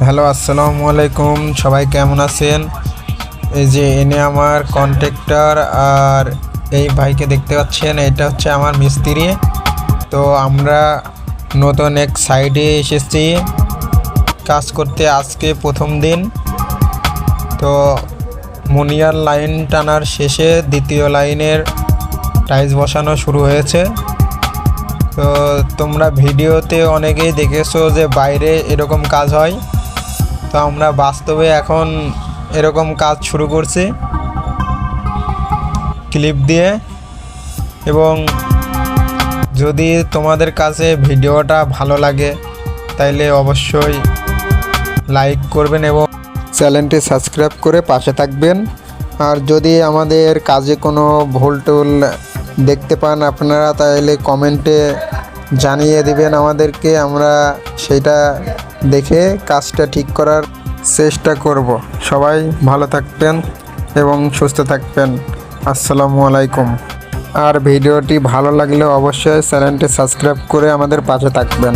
Hello, আসসালামু আলাইকুম। সবাই কেমন আছেন? এই যে এনে আমার কন্ট্রাক্টর, আর এই ভাইকে দেখতে পাচ্ছেন, এটা হচ্ছে আমার মিস্ত্রি। তো আমরা নতুন এক সাইডে এসেছি কাজ করতে, আজকে প্রথম দিন। তো মুনিয়ার লাইন টানার শেষে দ্বিতীয় লাইনের টাইলস বসানো শুরু হয়েছে। তো তোমরা ভিডিওতে অনেকেই দেখেছো যে বাইরে এরকম কাজ হয়, তো আমরা বাস্তবে এখন এরকম কাজ শুরু করছি ক্লিপ দিয়ে। এবং যদি তোমাদের কাছে ভিডিওটা ভালো লাগে তাইলে অবশ্যই লাইক করবেন এবং চ্যানেলটি সাবস্ক্রাইব করে পাশে থাকবেন। আর যদি আমাদের কাজে কোনো ভুল টুল দেখতে পান আপনারা, তাহলে কমেন্টে জানিয়ে দিবেন আমাদেরকে, আমরা সেটা দেখে কাজটা ঠিক করার চেষ্টা করব। সবাই ভালো থাকবেন এবং সুস্থ থাকবেন। আসসালামু আলাইকুম। আর ভিডিওটি ভালো লাগলে অবশ্যই চ্যানেলটি সাবস্ক্রাইব করে আমাদের পাশে থাকবেন।